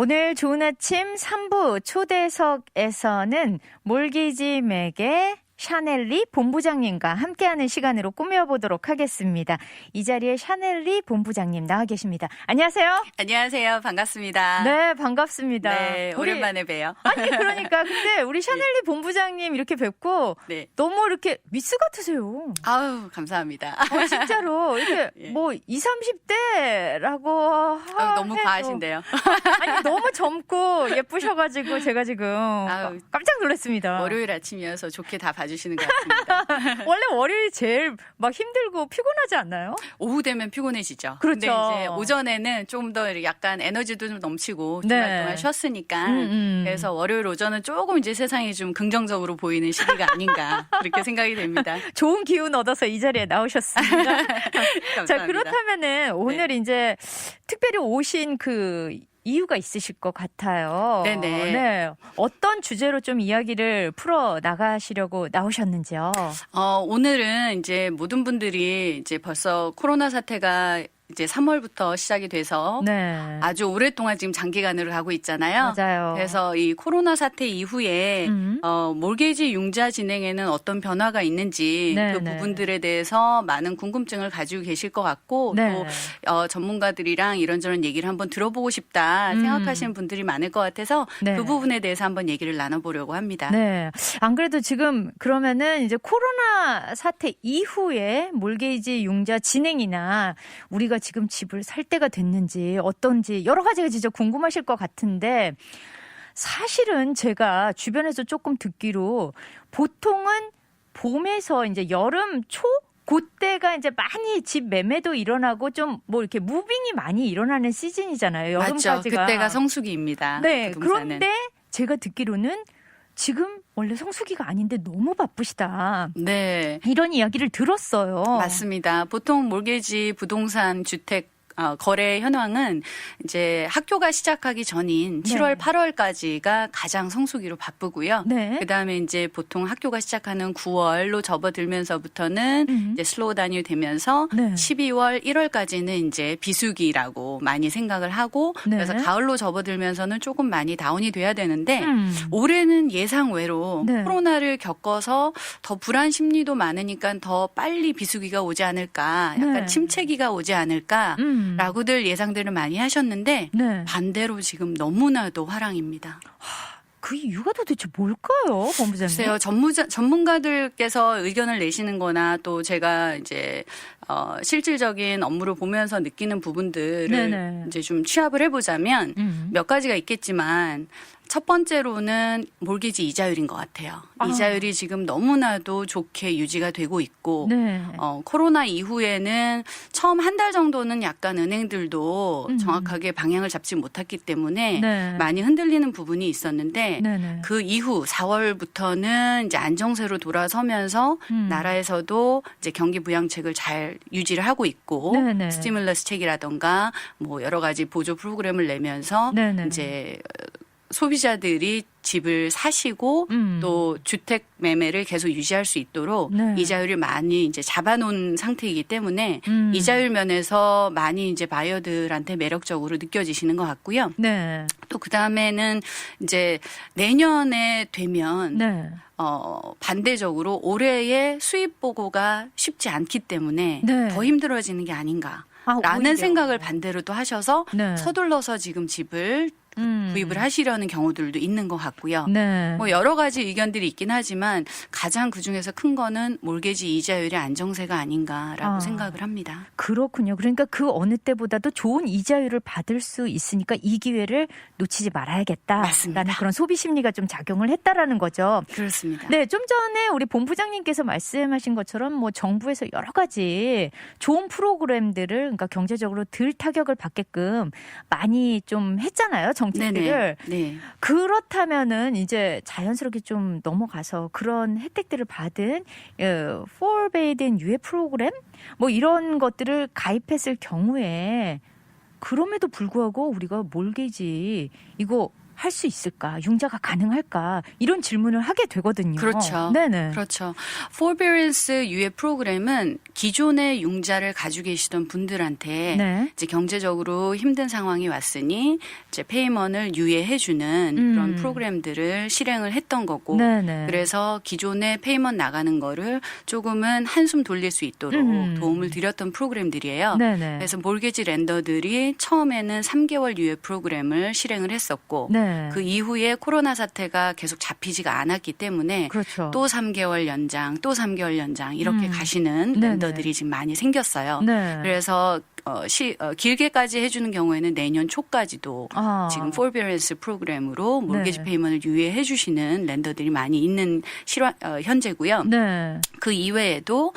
오늘 좋은 아침 3부 초대석에서는 몰기지 맥의 샤넬리 본부장님과 함께하는 시간으로 꾸며보도록 하겠습니다. 이 자리에 샤넬리 본부장님 나와 계십니다. 안녕하세요. 안녕하세요. 반갑습니다. 네, 반갑습니다. 네, 오랜만에 봬요. 아니, 그러니까. 근데 우리 샤넬리 본부장님 이렇게 뵙고 네. 너무 이렇게 미스 같으세요. 아우, 감사합니다. 진짜로. 이렇게 예. 뭐 20, 30대라고 너무 과하신데요. 아니, 너무 젊고 예쁘셔가지고 제가 지금 아우, 깜짝 놀랐습니다. 월요일 아침이어서 좋게 다 봐주시는 것 같습니다. 원래 월요일이 제일 막 힘들고 피곤하지 않나요? 오후 되면 피곤해지죠. 그렇죠. 근데 이제 오전에는 좀 더 약간 에너지도 좀 넘치고 주말 네. 동안 쉬었으니까 그래서 월요일 오전은 조금 이제 세상이 좀 긍정적으로 보이는 시기가 아닌가 그렇게 생각이 됩니다. 좋은 기운 얻어서 이 자리에 나오셨습니다. 감사합니다. 자, 그렇다면은 오늘 이제 특별히 오신 그 이유가 있으실 것 같아요. 네네. 네. 어떤 주제로 좀 이야기를 풀어 나가시려고 나오셨는지요? 오늘은 이제 모든 분들이 이제 벌써 코로나 사태가 이제 3월부터 시작이 돼서 네. 아주 오랫동안 지금 장기간으로 가고 있잖아요. 맞아요. 그래서 이 코로나 사태 이후에 몰게지 융자 진행에는 어떤 변화가 있는지 네, 그 네. 부분들에 대해서 많은 궁금증을 가지고 계실 것 같고 네. 또 전문가들이랑 이런저런 얘기를 한번 들어보고 싶다 생각하시는 분들이 많을 것 같아서 네. 그 부분에 대해서 한번 얘기를 나눠보려고 합니다. 네. 안 그래도 지금 그러면은 이제 코로나 사태 이후에 몰게이지 융자 진행이나 우리가 지금 집을 살 때가 됐는지 어떤지 여러 가지가 진짜 궁금하실 것 같은데 사실은 제가 주변에서 조금 듣기로 보통은 봄에서 이제 여름 초 그때가 이제 많이 집 매매도 일어나고 좀 뭐 이렇게 무빙이 많이 일어나는 시즌이잖아요. 맞죠. 여름까지가. 그때가 성수기입니다. 네. 부동산은. 그런데 제가 듣기로는 지금 원래 성수기가 아닌데 너무 바쁘시다. 네. 이런 이야기를 들었어요. 맞습니다. 보통 몰게지 부동산 주택 거래 현황은 이제 학교가 시작하기 전인 7월, 8월까지가 가장 성수기로 바쁘고요. 네. 그다음에 이제 보통 학교가 시작하는 9월로 접어들면서부터는 이제 슬로우 다운이 되면서 네. 12월, 1월까지는 이제 비수기라고 많이 생각을 하고 네. 그래서 가을로 접어들면서는 조금 많이 다운이 돼야 되는데 올해는 예상 외로 네. 코로나를 겪어서 더 불안 심리도 많으니까 더 빨리 비수기가 오지 않을까, 약간 네. 침체기가 오지 않을까. 라고들 예상들을 많이 하셨는데 네. 반대로 지금 너무나도 화랑입니다. 그 이유가 도대체 뭘까요, 본부장님? 글쎄요, 전문가들께서 의견을 내시는 거나 또 제가 이제 실질적인 업무를 보면서 느끼는 부분들을 네네. 이제 좀 취합을 해보자면 몇 가지가 있겠지만 첫 번째로는 몰게지 이자율인 것 같아요. 이자율이 지금 너무나도 좋게 유지가 되고 있고 네. 코로나 이후에는 처음 한 달 정도는 약간 은행들도 정확하게 방향을 잡지 못했기 때문에 네. 많이 흔들리는 부분이 있었는데 네네. 그 이후 4월부터는 이제 안정세로 돌아서면서 나라에서도 이제 경기 부양책을 잘 유지를 하고 있고 네네. 스티뮬러스 책이라던가 뭐 여러 가지 보조 프로그램을 내면서 네네. 이제 소비자들이 집을 사시고 또 주택 매매를 계속 유지할 수 있도록 네. 이자율을 많이 이제 잡아놓은 상태이기 때문에 이자율 면에서 많이 이제 바이어들한테 매력적으로 느껴지시는 것 같고요. 네. 또 그 다음에는 이제 내년에 되면 네. 반대적으로 올해의 수입 보고가 쉽지 않기 때문에 네. 더 힘들어지는 게 아닌가. 아, 라는 오히려. 생각을 반대로 또 하셔서 네. 서둘러서 지금 집을 구입을 하시려는 경우들도 있는 것 같고요. 네. 뭐 여러 가지 의견들이 있긴 하지만 가장 그중에서 큰 거는 몰게지 이자율의 안정세가 아닌가라고 생각을 합니다. 그렇군요. 그러니까 그 어느 때보다도 좋은 이자율을 받을 수 있으니까 이 기회를 놓치지 말아야겠다. 맞습니다. 라는 그런 소비 심리가 좀 작용을 했다라는 거죠. 그렇습니다. 네, 좀 전에 우리 본부장님께서 말씀하신 것처럼 뭐 정부에서 여러 가지 좋은 프로그램들을 그러니까 경제적으로 덜 타격을 받게끔 많이 좀 했잖아요. 정책들을. 네. 그렇다면은 이제 자연스럽게 좀 넘어가서 그런 혜택들을 받은 포베이든 유예 프로그램 뭐 이런 것들을 가입했을 경우에 그럼에도 불구하고 우리가 몰게지 이거 할 수 있을까? 융자가 가능할까? 이런 질문을 하게 되거든요. 그렇죠. 네네. 그렇죠. forbearance 유예 프로그램은 기존의 융자를 가지고 계시던 분들한테 네. 이제 경제적으로 힘든 상황이 왔으니 이제 페이먼을 유예해주는 그런 프로그램들을 실행을 했던 거고, 네네. 그래서 기존에 페이먼 나가는 거를 조금은 한숨 돌릴 수 있도록 도움을 드렸던 프로그램들이에요. 네네. 그래서 몰게지 렌더들이 처음에는 3개월 유예 프로그램을 실행을 했었고, 네. 그 이후에 코로나 사태가 계속 잡히지가 않았기 때문에 그렇죠. 또 3개월 연장, 또 3개월 연장 이렇게 가시는 네네. 렌더들이 지금 많이 생겼어요. 네. 그래서 길게까지 해주는 경우에는 내년 초까지도 지금 forbearance 프로그램으로 몰게지 네. 페이먼을 유예해 주시는 렌더들이 많이 있는 현재고요. 네. 그 이외에도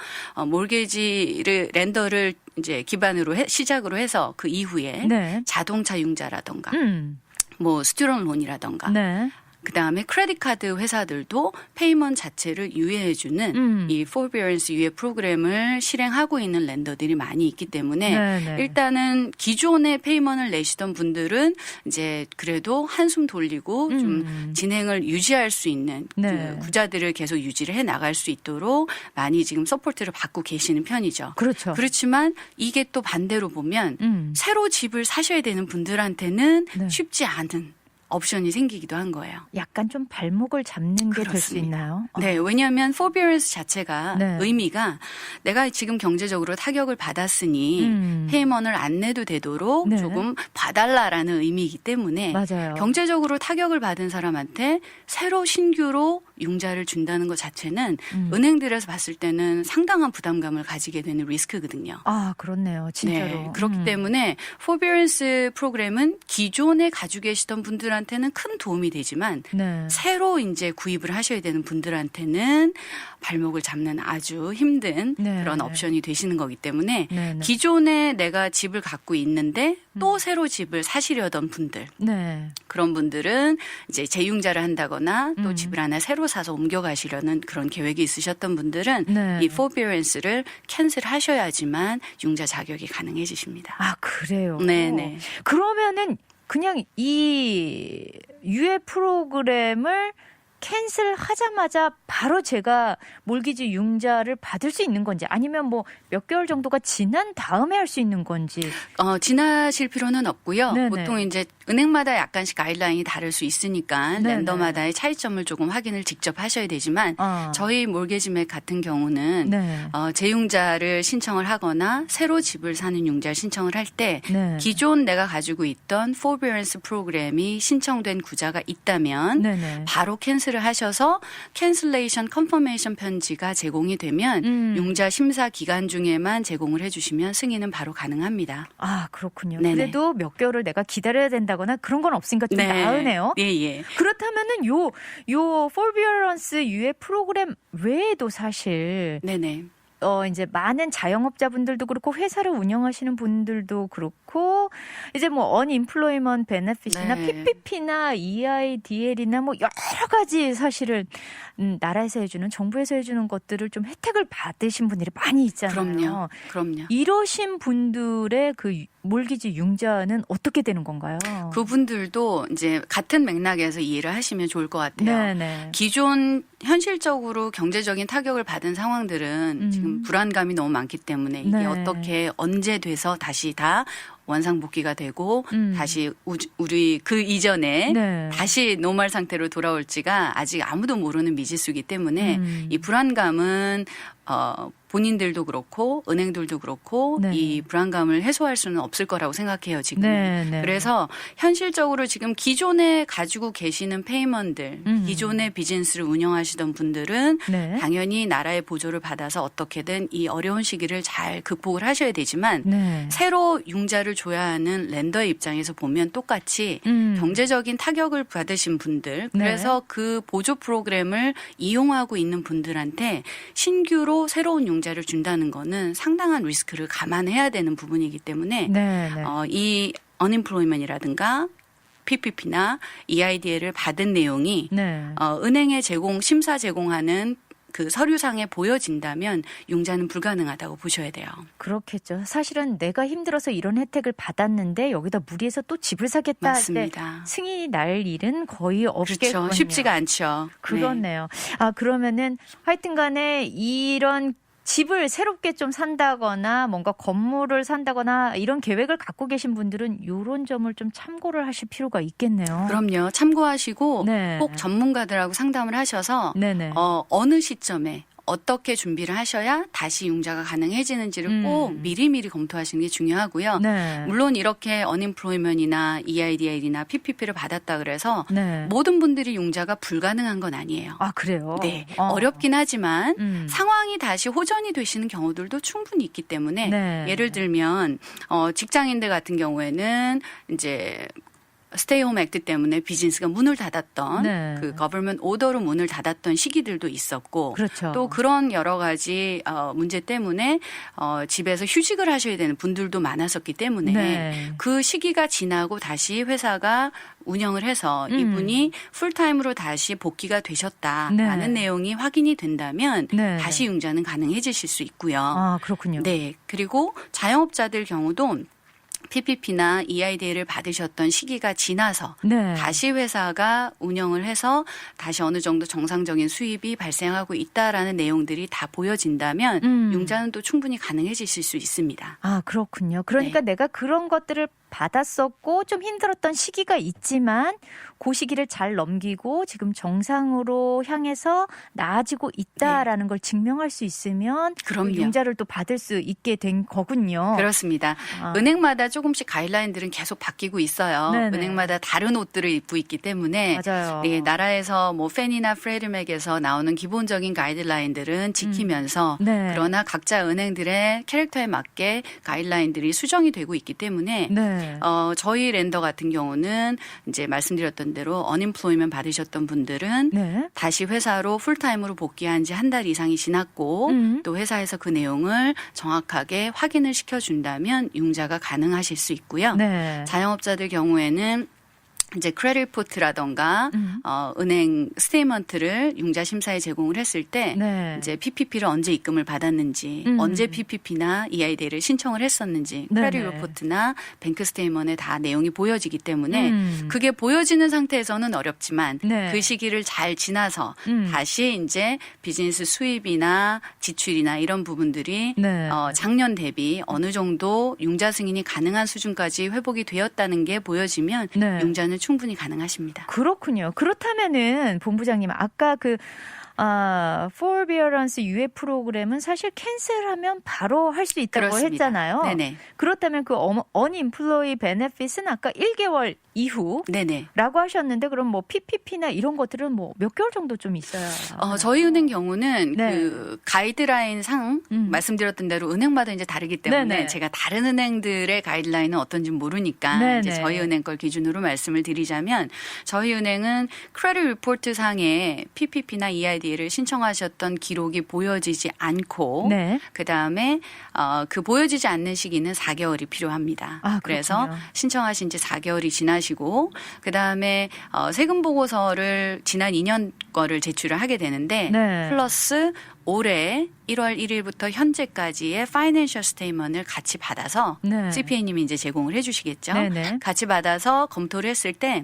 몰게지를 렌더를 이제 기반으로 시작으로 해서 그 이후에 네. 자동차 융자라던가 뭐 스튜던트 론이라던가 네. 그다음에 크레딧 카드 회사들도 페이먼 자체를 유예해주는 이 forbearance 유예 프로그램을 실행하고 있는 렌더들이 많이 있기 때문에 네네. 일단은 기존에 페이먼을 내시던 분들은 이제 그래도 한숨 돌리고 좀 진행을 유지할 수 있는 네. 그 구자들을 계속 유지를 해 나갈 수 있도록 많이 지금 서포트를 받고 계시는 편이죠. 그렇죠. 그렇지만 이게 또 반대로 보면 새로 집을 사셔야 되는 분들한테는 네. 쉽지 않은 옵션이 생기기도 한 거예요. 약간 좀 발목을 잡는 게 될 수 그렇습니다. 있나요? 네, 왜냐하면 forbearance 자체가 네. 의미가 내가 지금 경제적으로 타격을 받았으니 페이먼을 안 내도 되도록 네. 조금 봐달라라는 의미이기 때문에 맞아요. 경제적으로 타격을 받은 사람한테 새로 신규로 융자를 준다는 것 자체는 은행들에서 봤을 때는 상당한 부담감을 가지게 되는 리스크거든요. 아, 그렇네요. 진짜로. 네, 그렇기 때문에 forbearance 프로그램은 기존에 가지고 계시던 분들한테는 큰 도움이 되지만 네. 새로 이제 구입을 하셔야 되는 분들한테는 발목을 잡는 아주 힘든 네. 그런 옵션이 되시는 거기 때문에 네. 기존에 내가 집을 갖고 있는데 또 새로 집을 사시려던 분들 네. 그런 분들은 이제 재융자를 한다거나 또 집을 하나 새로 사서 옮겨가시려는 그런 계획이 있으셨던 분들은 네. 이 forbearance를 캔슬하셔야지만 융자 자격이 가능해지십니다. 아, 그래요. 네네. 그러면은 그냥 이 유예 프로그램을 캔슬하자마자 바로 제가 몰기지 융자를 받을 수 있는 건지 아니면 뭐 몇 개월 정도가 지난 다음에 할 수 있는 건지. 지나실 필요는 없고요. 네네. 보통 이제 은행마다 약간씩 가이드라인이 다를 수 있으니까 네네. 렌더마다의 차이점을 조금 확인을 직접 하셔야 되지만 아. 저희 몰게지맥 같은 경우는 네. 재융자를 신청을 하거나 새로 집을 사는 융자를 신청을 할 때 네. 기존 내가 가지고 있던 forbearance 프로그램이 신청된 구자가 있다면 네네. 바로 캔슬을 하셔서 캔슬레이션 컨퍼메이션 편지가 제공이 되면 융자 심사 기간 중에만 제공을 해주시면 승인은 바로 가능합니다. 아, 그렇군요. 네네. 그래도 몇 개월을 내가 기다려야 된다거나 그런 건 없으니까 좀 나으네요. 예. 그렇다면은 요 forbearance 유예 프로그램 외에도 사실 네네. 이제 많은 자영업자분들도 그렇고 회사를 운영하시는 분들도 그렇고 이제 뭐 unemployment benefit이나 네. PPP나 EIDL이나 뭐 여러 가지 사실은 나라에서 해주는 정부에서 해주는 것들을 좀 혜택을 받으신 분들이 많이 있잖아요. 그럼요. 이러신 분들의 그 몰기지 융자는 어떻게 되는 건가요? 그분들도 이제 같은 맥락에서 이해를 하시면 좋을 것 같아요. 네네. 기존 현실적으로 경제적인 타격을 받은 상황들은 지금 불안감이 너무 많기 때문에 이게 네. 어떻게 언제 돼서 다시 다 원상복귀가 되고 다시 우리 그 이전에 네. 다시 노멀 상태로 돌아올지가 아직 아무도 모르는 미지수이기 때문에 이 불안감은 본인들도 그렇고 은행들도 그렇고 네. 이 불안감을 해소할 수는 없을 거라고 생각해요, 지금. 네, 네. 그래서 현실적으로 지금 기존에 가지고 계시는 페이먼들, 기존의 비즈니스를 운영하시던 분들은 네. 당연히 나라의 보조를 받아서 어떻게든 이 어려운 시기를 잘 극복을 하셔야 되지만 네. 새로 융자를 줘야 하는 렌더의 입장에서 보면 똑같이 경제적인 타격을 받으신 분들, 네. 그래서 그 보조 프로그램을 이용하고 있는 분들한테 신규로 새로운 융자를 준다는 거는 상당한 리스크를 감안해야 되는 부분이기 때문에 네, 네. 이 unemployment이라든가 PPP나 EIDL을 받은 내용이 네. 은행에 심사 제공하는 그 서류상에 보여진다면 융자는 불가능하다고 보셔야 돼요. 그렇겠죠. 사실은 내가 힘들어서 이런 혜택을 받았는데 여기다 무리해서 또 집을 사겠다 할 때 맞습니다. 승인이 날 일은 거의 없겠군요. 그렇죠. 쉽지가 않죠. 네. 그렇네요. 아, 그러면은 하여튼 간에 이런 집을 새롭게 좀 산다거나 뭔가 건물을 산다거나 이런 계획을 갖고 계신 분들은 이런 점을 좀 참고를 하실 필요가 있겠네요. 그럼요. 참고하시고 네. 꼭 전문가들하고 상담을 하셔서 네네. 어느 시점에 어떻게 준비를 하셔야 다시 융자가 가능해지는지를 꼭 미리미리 검토하시는 게 중요하고요. 네. 물론 이렇게 언임플로이먼이나 EIDL이나 PPP를 받았다 그래서 네. 모든 분들이 융자가 불가능한 건 아니에요. 아, 그래요? 네, 어렵긴 하지만 음. 상황이 다시 호전이 되시는 경우들도 충분히 있기 때문에 네. 예를 들면 직장인들 같은 경우에는 이제 스테이홈 액트 때문에 비즈니스가 문을 닫았던 네. 그 거버먼트 오더로 문을 닫았던 시기들도 있었고 그렇죠. 또 그런 여러 가지 문제 때문에 집에서 휴직을 하셔야 되는 분들도 많았었기 때문에 네. 그 시기가 지나고 다시 회사가 운영을 해서 이분이 풀타임으로 다시 복귀가 되셨다라는 네. 내용이 확인이 된다면 네. 다시 융자는 가능해지실 수 있고요. 아, 그렇군요. 네. 그리고 자영업자들 경우도 PPP나 EIDL을 받으셨던 시기가 지나서 네. 다시 회사가 운영을 해서 다시 어느 정도 정상적인 수입이 발생하고 있다라는 내용들이 다 보여진다면 융자는 또 충분히 가능해지실 수 있습니다. 아, 그렇군요. 그러니까 네. 내가 그런 것들을 받았었고 좀 힘들었던 시기가 있지만 그 시기를 잘 넘기고 지금 정상으로 향해서 나아지고 있다라는 걸 증명할 수 있으면 그럼요. 그 융자를 또 받을 수 있게 된 거군요. 그렇습니다. 아. 은행마다 조금씩 가이드라인들은 계속 바뀌고 있어요. 네네. 은행마다 다른 옷들을 입고 있기 때문에 맞아요. 네, 나라에서 뭐 팬이나 프레드맥에서 나오는 기본적인 가이드라인들은 지키면서 네. 그러나 각자 은행들의 캐릭터에 맞게 가이드라인들이 수정이 되고 있기 때문에 네. 저희 랜더 같은 경우는 이제 말씀드렸던 대로 언임플로이먼 받으셨던 분들은 네. 다시 회사로 풀타임으로 복귀한 지 한 달 이상이 지났고 또 회사에서 그 내용을 정확하게 확인을 시켜준다면 융자가 가능하실 수 있고요. 네. 자영업자들 경우에는 이제 크레딧 리포트라던가 은행 스테이먼트를 융자 심사에 제공을 했을 때 네. 이제 PPP를 언제 입금을 받았는지 언제 PPP나 EID를 신청을 했었는지 네네. 크레딧 리포트나 뱅크 스테이먼에 다 내용이 보여지기 때문에 그게 보여지는 상태에서는 어렵지만 네. 그 시기를 잘 지나서 다시 이제 비즈니스 수입이나 지출이나 이런 부분들이 네. 작년 대비 어느 정도 융자 승인이 가능한 수준까지 회복이 되었다는 게 보여지면 네. 융자는 충분히 가능하십니다. 그렇군요. 그렇다면은 본부장님 아까 그 forbearance 유예 프로그램은 사실 캔슬하면 바로 할 수 있다고 그렇습니다. 했잖아요. 네네. 그렇다면 그 unemployee benefit은 아까 1개월 이후 네네. 라고 하셨는데 그럼 뭐 PPP나 이런 것들은 뭐 몇 개월 정도 좀 있어야 저희 은행 경우는 네. 그 가이드라인 상 말씀드렸던 대로 은행마다 이제 다르기 때문에 네네. 제가 다른 은행들의 가이드라인은 어떤지 모르니까 네네. 이제 저희 은행 걸 기준으로 말씀을 드리자면 저희 은행은 크레딧 리포트 상에 PPP나 EID를 신청하셨던 기록이 보여지지 않고 네. 그다음에 그 보여지지 않는 시기는 4개월이 필요합니다. 아, 그래서 그렇군요. 신청하신 지 4개월이 지나시고 그다음에 세금 보고서를 지난 2년 거를 제출을 하게 되는데 네. 플러스 올해 1월 1일부터 현재까지의 파이낸셜 스테이먼을 같이 받아서 네. CPA님이 이제 제공을 해 주시겠죠. 네네. 같이 받아서 검토를 했을 때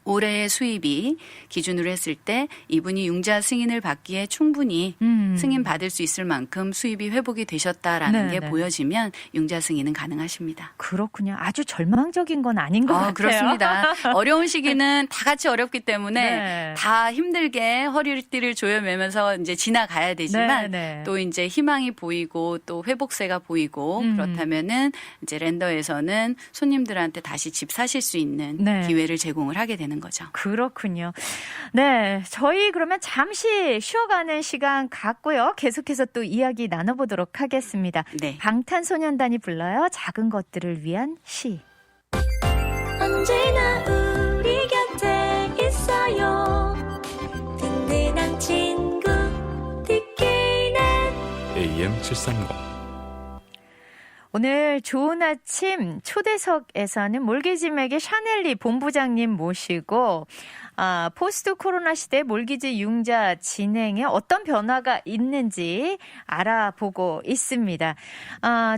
올해의 수입이 기준으로 했을 때 이분이 융자 승인을 받기에 충분히 승인 받을 수 있을 만큼 수입이 회복이 되셨다라는 네, 게 네. 보여지면 융자 승인은 가능하십니다. 그렇군요. 아주 절망적인 건 아닌 것 같아요. 그렇습니다. 어려운 시기는 다 같이 어렵기 때문에 네. 다 힘들게 허리띠를 조여매면서 이제 지나가야 되지만 네, 네. 또 이제 희망이 보이고 또 회복세가 보이고 그렇다면은 이제 랜더에서는 손님들한테 다시 집 사실 수 있는 네. 기회를 제공을 하게 되는 거죠. 그렇군요. 네, 저희 그러면 잠시 쉬어가는 시간 갖고요. 계속해서 또 이야기 나눠보도록 하겠습니다. 네. 방탄소년단이 불러요. 작은 것들을 위한 시. 언제나 우리 곁에 있어요. 든든한 친구 듣기는 AM 730 오늘 좋은 아침 초대석에서는 몰개지맥의 샤넬리 본부장님 모시고 포스트 코로나 시대 몰개지 융자 진행에 어떤 변화가 있는지 알아보고 있습니다.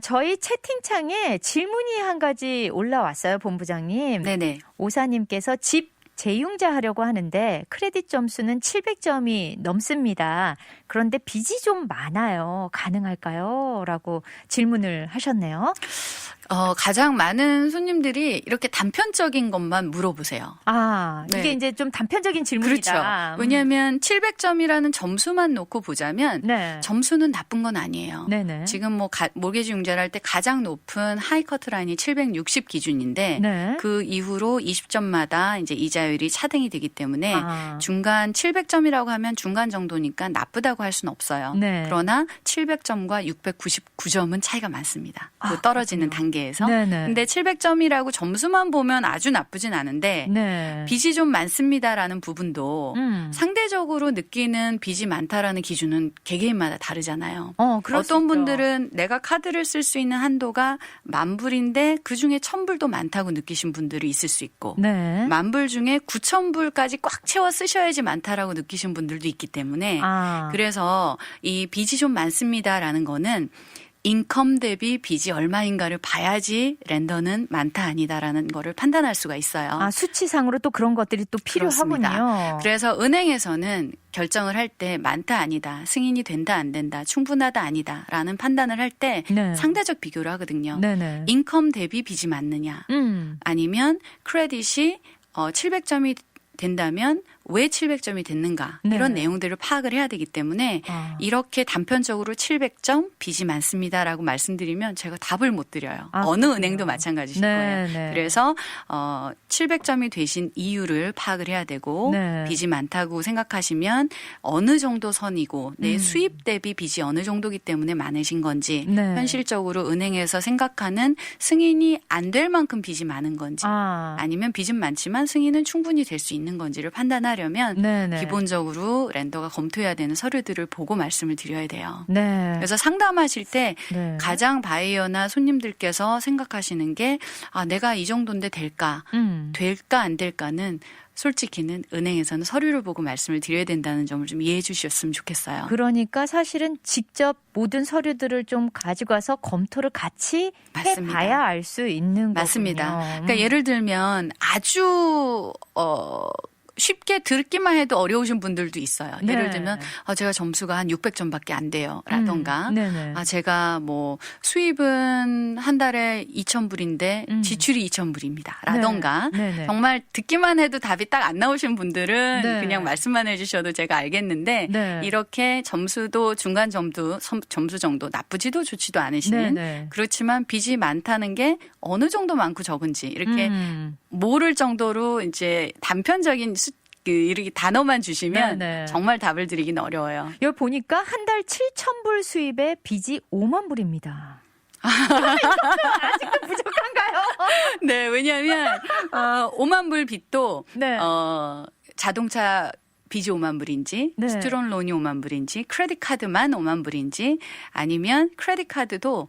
저희 채팅창에 질문이 한 가지 올라왔어요, 본부장님. 네네. 오사님께서 집 재융자 하려고 하는데 크레딧 점수는 700점이 넘습니다. 그런데 빚이 좀 많아요. 가능할까요? 라고 질문을 하셨네요. 가장 많은 손님들이 이렇게 단편적인 것만 물어보세요. 이게 네. 이제 좀 단편적인 질문이다. 그렇죠. 왜냐하면 700점이라는 점수만 놓고 보자면 네. 점수는 나쁜 건 아니에요. 네네. 지금 뭐 몰개지 융자를 할 때 가장 높은 하이 커트라인이 760 기준인데 네. 그 이후로 20점마다 이제 이자율이 차등이 되기 때문에 아. 중간 700점이라고 하면 중간 정도니까 나쁘다고 할 수는 없어요. 네. 그러나 700점과 699점은 차이가 많습니다. 그 아, 떨어지는 그렇군요. 단계에서. 네네. 근데 700점이라고 점수만 보면 아주 나쁘진 않은데 네. 빚이 좀 많습니다라는 부분도 음. 상대적으로 느끼는 빚이 많다라는 기준은 개개인마다 다르잖아요. 그럴 수 어떤 있죠. 분들은 내가 카드를 쓸 수 있는 한도가 10,000불인데 그중에 1,000불도 많다고 느끼신 분들이 있을 수 있고 네. 10,000불 중에 9,000불까지 꽉 채워 쓰셔야지 많다라고 느끼신 분들도 있기 때문에 그래서 이 빚이 좀 많습니다라는 거는 인컴 대비 빚이 얼마인가를 봐야지 렌더는 많다 아니다라는 거를 판단할 수가 있어요. 수치상으로 또 그런 것들이 또 필요하군요. 그렇습니다. 그래서 은행에서는 결정을 할 때 많다 아니다, 승인이 된다 안 된다, 충분하다 아니다라는 판단을 할 때 네. 상대적 비교를 하거든요. 네네. 인컴 대비 빚이 많느냐 아니면 크레딧이 700점이 된다면 왜 700점이 됐는가 네. 이런 내용들을 파악을 해야 되기 때문에 이렇게 단편적으로 700점 빚이 많습니다라고 말씀드리면 제가 답을 못 드려요. 어느 그렇군요. 은행도 마찬가지실 네, 거예요. 네. 그래서 700점이 되신 이유를 파악을 해야 되고 네. 빚이 많다고 생각하시면 어느 정도 선이고 내 수입 대비 빚이 어느 정도기 때문에 많으신 건지 네. 현실적으로 은행에서 생각하는 승인이 안 될 만큼 빚이 많은 건지 아니면 빚은 많지만 승인은 충분히 될 수 있는 건지를 판단하려면 네네. 기본적으로 렌더가 검토해야 되는 서류들을 보고 말씀을 드려야 돼요. 네. 그래서 상담하실 때 네. 가장 바이어나 손님들께서 생각하시는 게 내가 이 정도인데 될까? 될까 안 될까는 솔직히는 은행에서는 서류를 보고 말씀을 드려야 된다는 점을 좀 이해해 주셨으면 좋겠어요. 그러니까 사실은 직접 모든 서류들을 좀 가지고 와서 검토를 같이 맞습니다. 해봐야 알 수 있는 맞습니다. 거군요. 그러니까 예를 들면 아주 쉽게 듣기만 해도 어려우신 분들도 있어요. 네. 예를 들면 제가 점수가 한 600점밖에 안 돼요. 라던가 네네. 제가 뭐 수입은 한 달에 2,000불인데 지출이 2,000불입니다. 라던가 네네. 정말 듣기만 해도 답이 딱 안 나오신 분들은 네. 그냥 말씀만 해주셔도 제가 알겠는데 네. 이렇게 점수도 중간 점수 정도 나쁘지도 좋지도 않으신 네네. 그렇지만 빚이 많다는 게 어느 정도 많고 적은지 이렇게 모를 정도로 이제 단편적인 이렇게 단어만 주시면 네네. 정말 답을 드리기는 어려워요. 여기 보니까 한 달 7,000불 수입에 빚이 5만 불입니다. 아직도 부족한가요? 네, 왜냐하면 5만 불 빚도 네. 자동차 빚이 5만 불인지 네. 스튜던 론이 5만 불인지 크레딧 카드만 5만 불인지 아니면 크레딧 카드도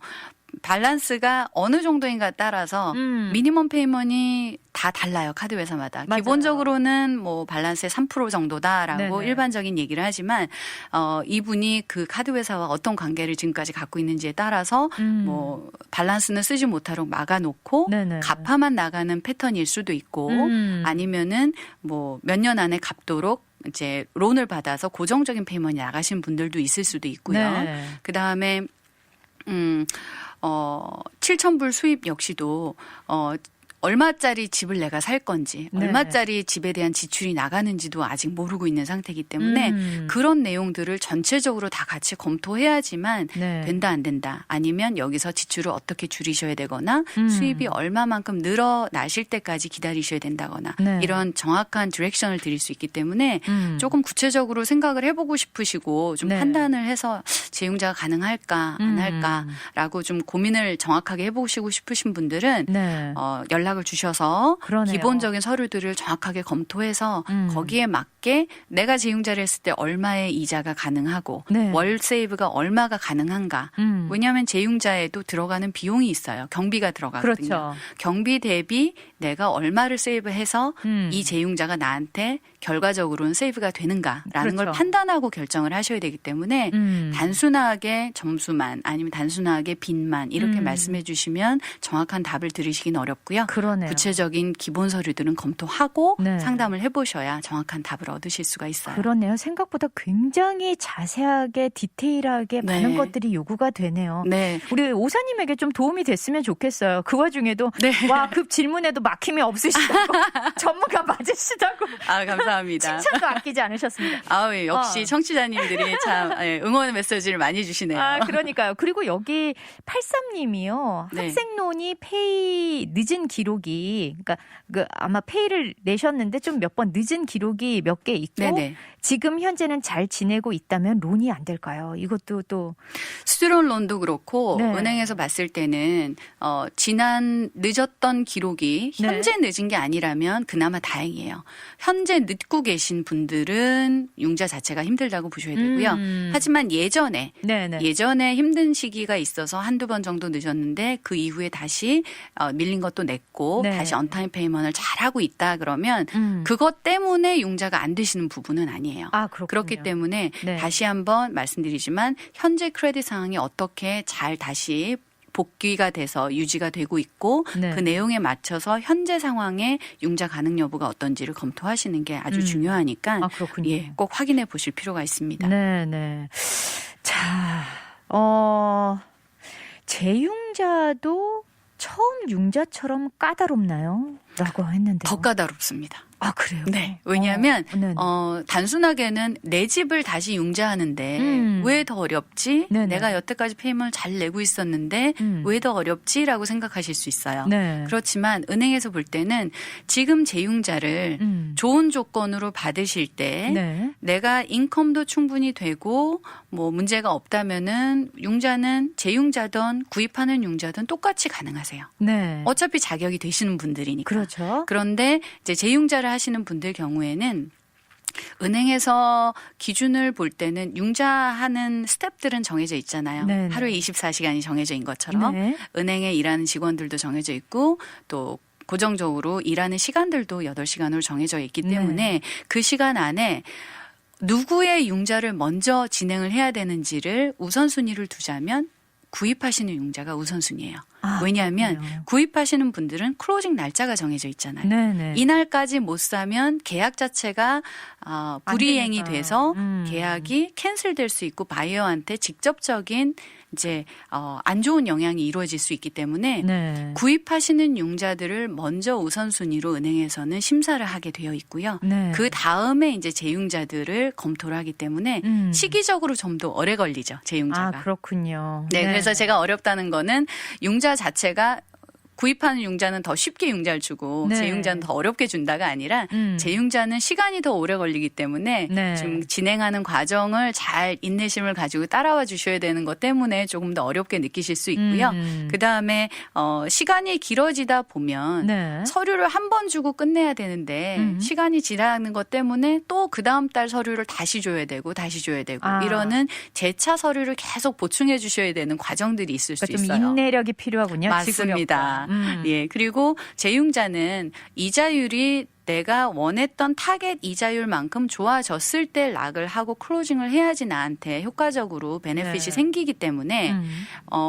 밸런스가 어느 정도인가 따라서 미니멈 페이먼이 다 달라요. 카드 회사마다. 맞아요. 기본적으로는 뭐 밸런스의 3% 정도다라고 네네. 일반적인 얘기를 하지만 이분이 그 카드 회사와 어떤 관계를 지금까지 갖고 있는지에 따라서 뭐 밸런스는 쓰지 못하도록 막아놓고 네네. 갚아만 나가는 패턴일 수도 있고 아니면은 뭐 몇 년 안에 갚도록 이제 론을 받아서 고정적인 페이먼이 나가신 분들도 있을 수도 있고요. 네. 그 다음에 7,000불 수입 역시도 얼마짜리 집을 내가 살 건지 네. 얼마짜리 집에 대한 지출이 나가는지도 아직 모르고 있는 상태이기 때문에 그런 내용들을 전체적으로 다 같이 검토해야지만 네. 된다 안 된다 아니면 여기서 지출을 어떻게 줄이셔야 되거나 수입이 얼마만큼 늘어나실 때까지 기다리셔야 된다거나 네. 이런 정확한 디렉션을 드릴 수 있기 때문에 조금 구체적으로 생각을 해보고 싶으시고 좀 네. 판단을 해서 재융자가 가능할까 안 할까라고 좀 고민을 정확하게 해보시고 싶으신 분들은 네. 연락 연락을 주셔서 그러네요. 기본적인 서류들을 정확하게 검토해서 거기에 맞게 내가 재융자를 했을 때 얼마의 이자가 가능하고 네. 월 세이브가 얼마가 가능한가. 왜냐하면 재융자에도 들어가는 비용이 있어요. 경비가 들어가거든요. 그렇죠. 경비 대비 내가 얼마를 세이브해서 이 재융자가 나한테 결과적으로는 세이브가 되는가라는 그렇죠. 걸 판단하고 결정을 하셔야 되기 때문에 단순하게 점수만 아니면 단순하게 빚만 이렇게 말씀해 주시면 정확한 답을 들으시긴 어렵고요. 그러네요. 구체적인 기본 서류들은 검토하고 네. 상담을 해보셔야 정확한 답을 얻으실 수가 있어요. 그러네요. 생각보다 굉장히 자세하게 디테일하게 네. 많은 것들이 요구가 되네요. 네. 우리 오사님에게 좀 도움이 됐으면 좋겠어요. 그 와중에도 네. 와, 급 질문에도 막힘이 없으시다고 전문가 맞으시다고 아, 감사합니다. 칭찬도 아끼지 않으셨습니다. 아우, 역시 어. 청취자님들이 참 응원 메시지를 많이 주시네요. 아, 그러니까요. 그리고 여기 83님이요. 네. 학생론이 페이 늦은 기록이, 그러니까 아마 페이를 내셨는데 좀 몇 번 늦은 기록이 몇 개 있고 네네. 지금 현재는 잘 지내고 있다면 론이 안 될까요? 이것도 또 스튜던트 론도 그렇고 네. 은행에서 봤을 때는 지난 늦었던 기록이 현재 늦은 게 아니라면 그나마 다행이에요. 현재 늦고 계신 분들은 융자 자체가 힘들다고 보셔야 되고요. 하지만 예전에 힘든 시기가 있어서 한두 번 정도 늦었는데 그 이후에 다시 밀린 것도 냈고 네. 다시 언타임 페이먼트를 잘하고 있다 그러면 그것 때문에 융자가 안 되시는 부분은 아니에요. 아, 그렇군요. 그렇기 때문에 네. 다시 한번 말씀드리지만 현재 크레딧 상황이 어떻게 잘 다시 복귀가 돼서 유지가 되고 있고 네. 그 내용에 맞춰서 현재 상황의 융자 가능 여부가 어떤지를 검토하시는 게 아주 중요하니까 아, 그렇군요. 예, 꼭 확인해 보실 필요가 있습니다. 네. 자, 재융자도 처음 융자처럼 까다롭나요? 라고 했는데. 더 까다롭습니다. 아, 그래요? 네. 왜냐하면 네네. 단순하게는 내 집을 다시 융자하는데 왜 더 어렵지? 네네. 내가 여태까지 페이먼을 잘 내고 있었는데 왜 더 어렵지라고 생각하실 수 있어요. 네. 그렇지만 은행에서 볼 때는 지금 재융자를 좋은 조건으로 받으실 때 네. 내가 인컴도 충분히 되고 뭐 문제가 없다면은 융자는 재융자든 구입하는 융자든 똑같이 가능하세요. 네. 어차피 자격이 되시는 분들이니까. 그렇죠. 그런데 이제 재융자를 하시는 분들 경우에는 은행에서 기준을 볼 때는 융자하는 스텝들은 정해져 있잖아요. 네네. 하루에 24시간이 정해져 있는 것처럼 네. 은행에 일하는 직원들도 정해져 있고 또 고정적으로 일하는 시간들도 8시간으로 정해져 있기 때문에 그 시간 안에 누구의 융자를 먼저 진행을 해야 되는지를 우선순위를 두자면 구입하시는 융자가 우선순위예요. 아, 왜냐하면 그렇군요. 구입하시는 분들은 클로징 날짜가 정해져 있잖아요. 네네. 이날까지 못 사면 계약 자체가 불이행이 되니까. 돼서 계약이 캔슬될 수 있고 바이어한테 직접적인 이제 안 좋은 영향이 이루어질 수 있기 때문에 네. 구입하시는 융자들을 먼저 우선순위로 은행에서는 심사를 하게 되어 있고요. 네. 그 다음에 이제 재융자들을 검토를 하기 때문에 시기적으로 좀 더 오래 걸리죠, 재융자가. 아, 그렇군요. 네, 그래서 제가 어렵다는 거는 융자 자체가 구입하는 융자는 더 쉽게 융자를 주고 네. 재융자는 더 어렵게 준다가 아니라 재융자는 시간이 더 오래 걸리기 때문에 네. 좀 진행하는 과정을 잘 인내심을 가지고 따라와 주셔야 되는 것 때문에 조금 더 어렵게 느끼실 수 있고요. 그다음에 시간이 길어지다 보면 네. 서류를 한 번 주고 끝내야 되는데 시간이 지나는 것 때문에 또 그다음 달 서류를 다시 줘야 되고 아. 이러는 재차 서류를 계속 보충해 주셔야 되는 과정들이 있을 수 그러니까 좀 있어요. 인내력이 필요하군요. 맞습니다. 예, 그리고 재융자는 이자율이 내가 원했던 타겟 이자율만큼 좋아졌을 때 락을 하고 클로징을 해야지 나한테 효과적으로 베네핏이 네. 생기기 때문에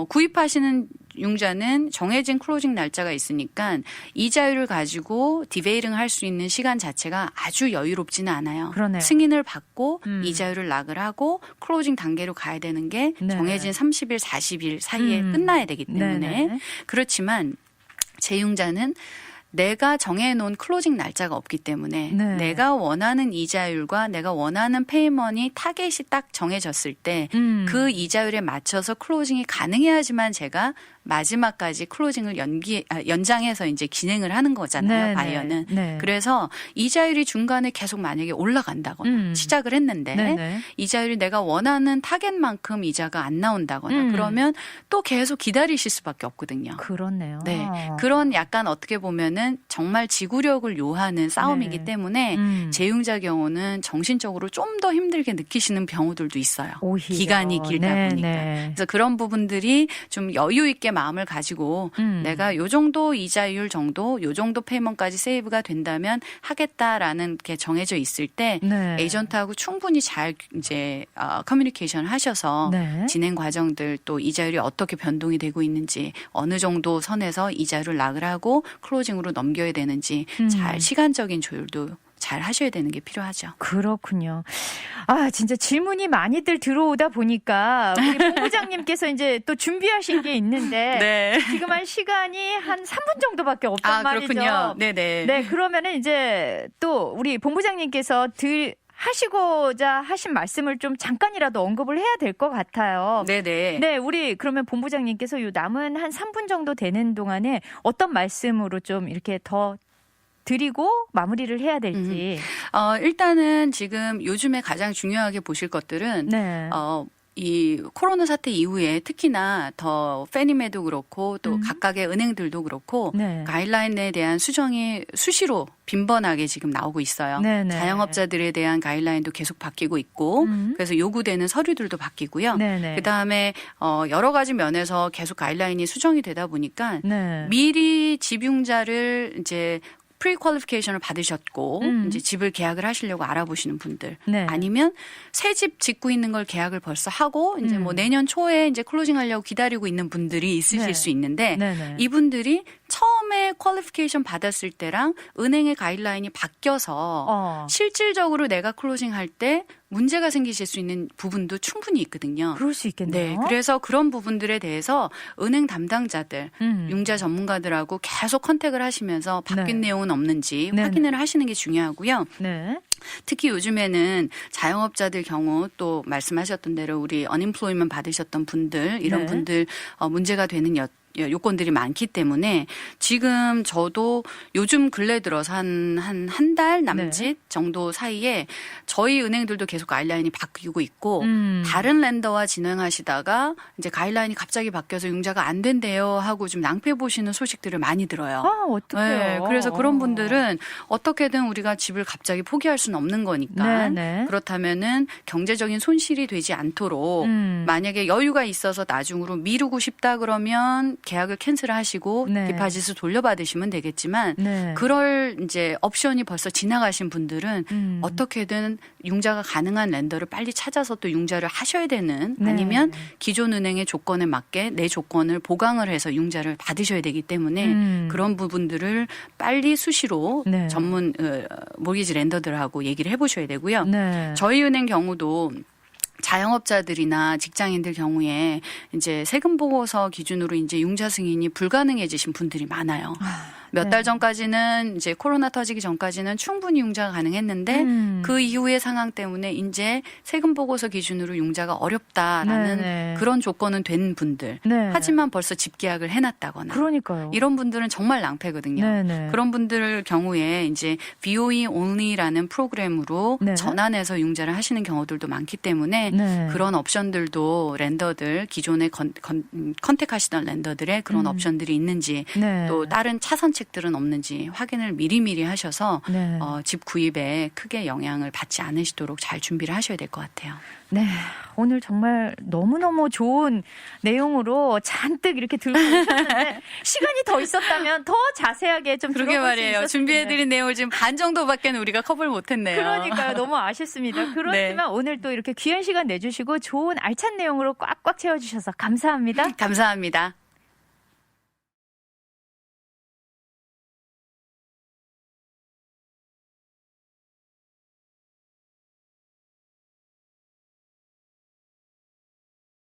구입하시는 융자는 정해진 클로징 날짜가 있으니까 이자율을 가지고 디베이링 할 수 있는 시간 자체가 아주 여유롭지는 않아요. 그러네요. 승인을 받고 이자율을 락을 하고 클로징 단계로 가야 되는 게 네. 정해진 30일, 40일 사이에 끝나야 되기 때문에 네네. 그렇지만 재융자는 내가 정해놓은 클로징 날짜가 없기 때문에 네. 내가 원하는 이자율과 내가 원하는 페이먼이 타겟이 딱 정해졌을 때 그 이자율에 맞춰서 클로징이 가능해야지만 제가 마지막까지 클로징을 연장해서 이제 진행을 하는 거잖아요. 네, 바이어는. 네. 그래서 이자율이 중간에 계속 만약에 올라간다거나 시작을 했는데 네. 이자율이 내가 원하는 타겟만큼 이자가 안 나온다거나 그러면 또 계속 기다리실 수밖에 없거든요. 그렇네요. 네. 그런 약간 어떻게 보면은 정말 지구력을 요하는 싸움이기 네. 때문에 재융자 경우는 정신적으로 좀 더 힘들게 느끼시는 경우들도 있어요. 오히려. 기간이 길다 네, 보니까. 네. 그래서 그런 부분들이 좀 여유 있게 마음을 가지고 내가 요 정도 이자율 정도, 요 정도 페이먼트까지 세이브가 된다면 하겠다라는 게 정해져 있을 때 네. 에이전트하고 충분히 잘 이제 커뮤니케이션 하셔서 네. 진행 과정들 또 이자율이 어떻게 변동이 되고 있는지 어느 정도 선에서 이자율을 락을 하고 클로징으로 넘겨야 되는지 잘 시간적인 조율도 잘 하셔야 되는 게 필요하죠. 그렇군요. 아, 진짜 질문이 많이들 들어오다 보니까 우리 본부장님께서 이제 또 준비하신 게 있는데 네. 지금 한 시간이 한 3분 정도밖에 없단 말이죠. 그렇군요. 네네. 네, 그러면은 이제 또 우리 본부장님께서 하시고자 하신 말씀을 좀 잠깐이라도 언급을 해야 될 것 같아요. 네네. 네, 우리 그러면 본부장님께서 요 남은 한 3분 정도 되는 동안에 어떤 말씀으로 좀 이렇게 더 드리고 마무리를 해야 될지. 일단은 지금 요즘에 가장 중요하게 보실 것들은 네. 이 코로나 사태 이후에 특히나 더 페니메도 그렇고 또 각각의 은행들도 그렇고 네. 가이드라인에 대한 수정이 수시로 빈번하게 지금 나오고 있어요. 네네. 자영업자들에 대한 가이드라인도 계속 바뀌고 있고 그래서 요구되는 서류들도 바뀌고요. 네네. 그다음에 여러 가지 면에서 계속 가이드라인이 수정이 되다 보니까 네. 미리 집융자를 이제 프리퀄리피케이션을 받으셨고 이제 집을 계약을 하시려고 알아보시는 분들 네. 아니면 새 집 짓고 있는 걸 계약을 벌써 하고 이제 뭐 내년 초에 이제 클로징 하려고 기다리고 있는 분들이 있으실 네. 수 있는데 네네. 이분들이 처음에 퀄리피케이션 받았을 때랑 은행의 가이드라인이 바뀌어서 실질적으로 내가 클로징 할 때 문제가 생기실 수 있는 부분도 충분히 있거든요. 그럴 수 있겠네요. 네, 그래서 그런 부분들에 대해서 은행 담당자들, 융자 전문가들하고 계속 컨택을 하시면서 바뀐 네. 내용은 없는지 네네. 확인을 하시는 게 중요하고요. 네. 특히 요즘에는 자영업자들 경우 또 말씀하셨던 대로 우리 언임플로이먼 받으셨던 분들 이런 네. 분들 문제가 되는 요건들이 많기 때문에 지금 저도 요즘 근래 들어서 한 달 남짓 네. 정도 사이에 저희 은행들도 계속 가이드라인이 바뀌고 있고 다른 랜더와 진행하시다가 이제 가이드라인이 갑자기 바뀌어서 융자가 안 된대요 하고 좀 낭패 보시는 소식들을 많이 들어요. 어떡해요. 네, 그래서 그런 분들은 어떻게든 우리가 집을 갑자기 포기할 수는 없는 거니까 네네. 그렇다면은 경제적인 손실이 되지 않도록 만약에 여유가 있어서 나중으로 미루고 싶다 그러면 계약을 캔슬하시고 네. 디파짓을 돌려받으시면 되겠지만 네. 그럴 이제 옵션이 벌써 지나가신 분들은 어떻게든 융자가 가능한 랜더를 빨리 찾아서 또 융자를 하셔야 되는 네. 아니면 기존 은행의 조건에 맞게 내 조건을 보강을 해서 융자를 받으셔야 되기 때문에 그런 부분들을 빨리 수시로 네. 전문 모기지 랜더들하고 얘기를 해보셔야 되고요. 네. 저희 은행 경우도 자영업자들이나 직장인들 경우에 이제 세금 보고서 기준으로 이제 융자 승인이 불가능해지신 분들이 많아요. 몇 달 전까지는 이제 코로나 터지기 전까지는 충분히 융자가 가능했는데 그 이후의 상황 때문에 이제 세금 보고서 기준으로 융자가 어렵다라는 네네. 그런 조건은 된 분들. 네. 하지만 벌써 집 계약을 해놨다거나. 그러니까요. 이런 분들은 정말 낭패거든요. 네네. 그런 분들 경우에 이제 BOE only라는 프로그램으로 네. 전환해서 융자를 하시는 경우들도 많기 때문에 네. 그런 옵션들도 랜더들 기존에 컨택하시던 랜더들의 그런 옵션들이 있는지 네. 또 다른 차선책들은 없는지 확인을 미리미리 하셔서 네. 집 구입에 크게 영향을 받지 않으시도록 잘 준비를 하셔야 될 것 같아요. 네. 오늘 정말 너무너무 좋은 내용으로 잔뜩 이렇게 들고 오셨는데 시간이 더 있었다면 더 자세하게 좀 그러게 들어볼 수 말이에요. 있었을 준비해드린 내용을 지금 반 정도밖에 우리가 커버를 못했네요. 그러니까요. 너무 아쉽습니다. 그렇지만 오늘 또 이렇게 귀한 시간 내주시고 좋은 알찬 내용으로 꽉꽉 채워주셔서 감사합니다. 감사합니다.